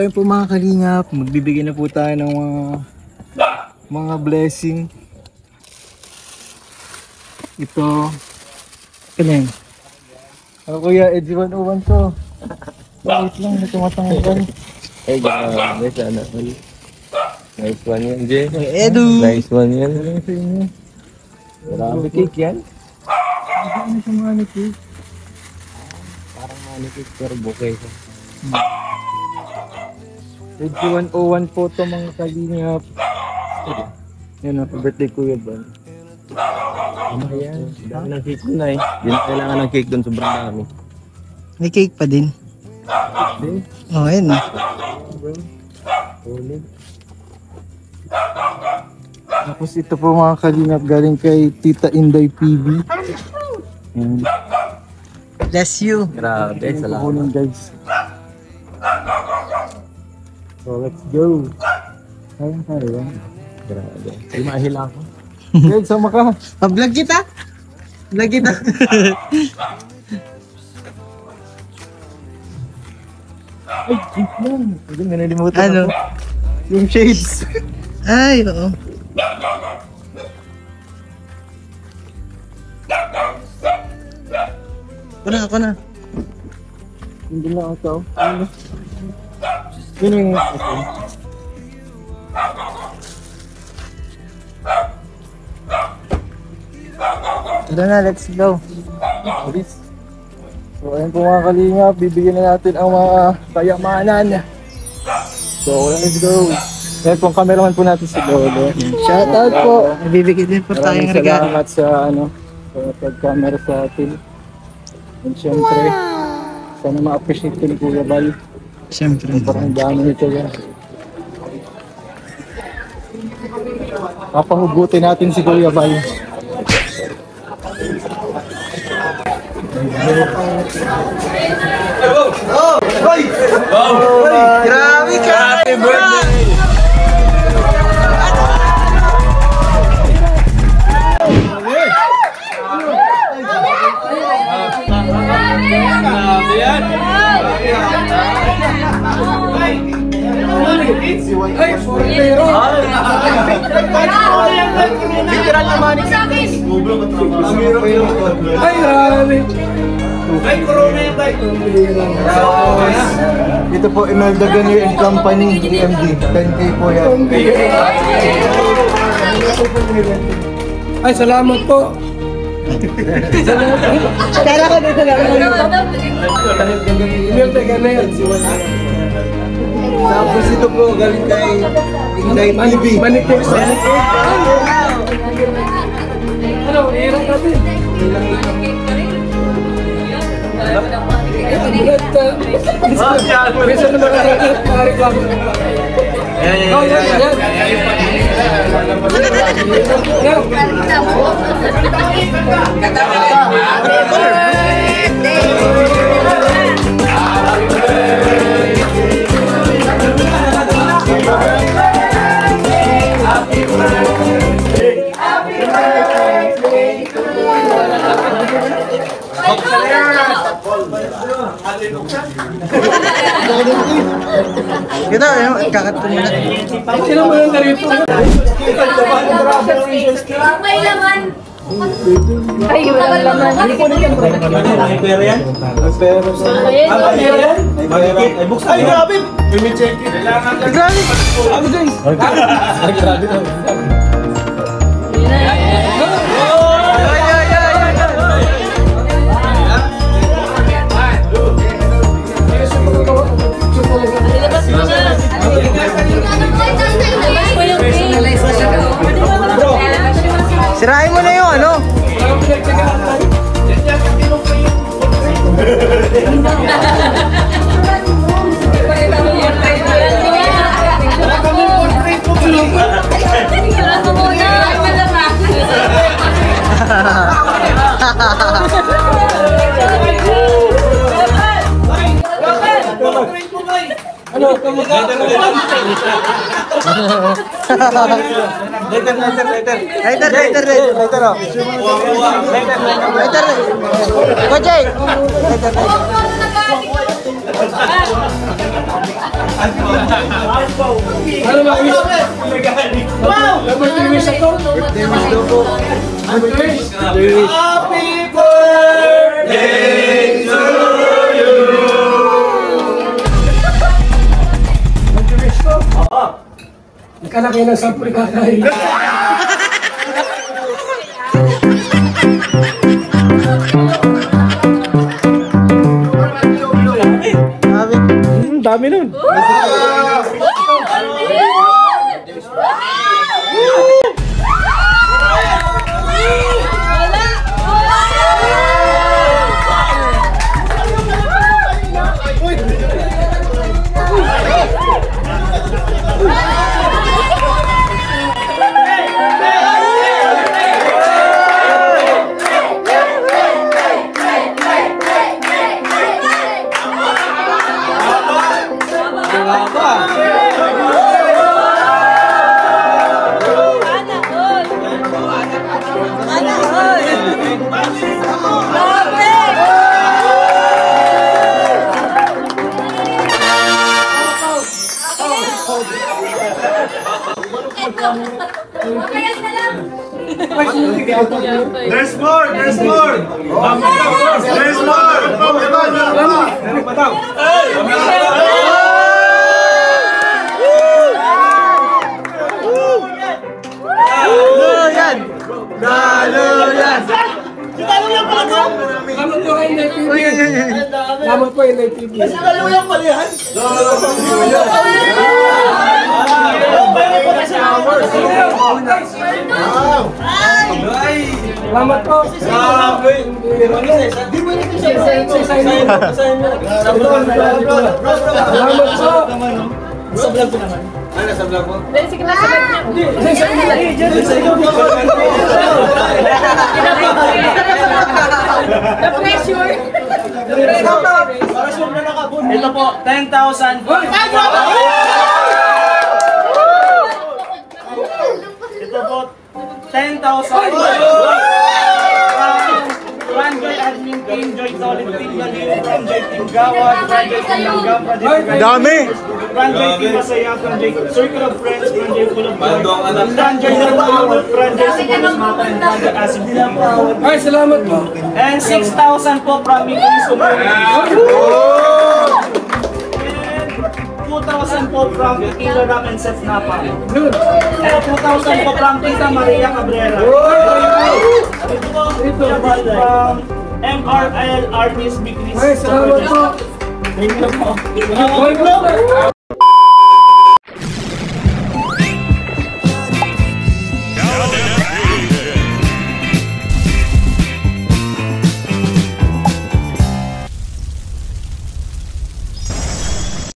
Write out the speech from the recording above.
ayun po mga kalingap, magbibigay na po tayo ng mga blessing. Ito. Ano yun? Kuya, Edgy 101 to. Wait lang, may tumatanggal. Ay, grabe sana. Nice one yan, Jay. Edu! Nice one yan. Grabe cake yan. Ano siya mga cake? Parang manikit pero bukay siya. Edgy 101 po to mga kalingap. Yan, happy birthday Kuya Ban. Ayan, dami ng cake doon ay. Hindi na kailangan ng cake doon, sobrang dami. May cake pa din. Oh, ayun na. Tapos ito po mga kalingap galing kay Tita Inday PB. Yan. Bless you. Grabe, salamat. Guys. So let's go. Kaya. Grabe. Hindi mahila ako. Guys, sama ka. Pa-vlog kita. Vlog kita. Ay, wait lang. Hindi, nalimutan Ano? ako. Yung shades. Ay, oo. Ako na. Hindi lang ako. Yun yung Tara na, let's go. Please. So ayun po mga kalingap, bibigyan na natin ang mga kayamanan. So let's go. Ayan po ang cameraman po natin si Lolo. Shout out po. Bibigyan din po tayong Maraming regalo. salamat sa sa pag-camera sa atin. And syempre, sana ma-appreciate ko ni Kuya Bal. Siyempre. Parang dami nito yan. Papahugutin natin si Kuya Bal. Grabe ka! Happy birthday! Literal naman ni Ay, grabe! Ay, corona yung bike. Ito po, Imelda Ganier and Company, EMD. 10K po yan. Ay, salamat po! Kala ko dito lang. Tapos ito po, galing kay Inday TV. Manikip. Ano, hirap natin. Bisa naman nakareklamo. Kita, kakat ko muna. Sino mo yung narito? May laman. Ay, wala laman. May pera yan? Pero sa... May pera yan? Ay, buksan. Ay, grabe! May check it. Grabe! Ano guys? Grabe na. Sirain mo na yung ano? Ano? Kamusta? Later. Kojay. Later. Ano ba wish? Wow! Birthday wish ako? Birthday wish daw po. Birthday wish. Happy birthday to you! Birthday wish ko? Oo. Ikalaki ng sampuri kakay. Dami nun. Kaya na lang. There's more! There's more! There's more! Meron pa daw. Yan! Salamat po kay Nay PB. Salamat po kay Nay PB. Salamat pala yan. Salamat po. Salamat po. Sa vlog ko naman. Ano sa vlog mo? Dahil sige na sagot niya. The pressure. Ito po, 10,000. Ito po, 10,000. Franjoy Admin Team, Joy Solid Team Galiw, Franjoy Team Gawad, Franjoy Team Langgam, Dami! Franjoy Team Masaya, Franjoy Circle of Friends, Franjoy Full of Joy, Franjoy Nagawad, Franjoy Simulos Mata, and Franjoy Asib Dilapawad. Ay, salamat po. And 6,000 po from Ming's Community. 2,000 po from Kilo Ram and Seth Napa. And 2,000 po from Tita Maria Cabrera. Ito po, from MRL Artist Big Chris. Ay, salamat po. Thank you po.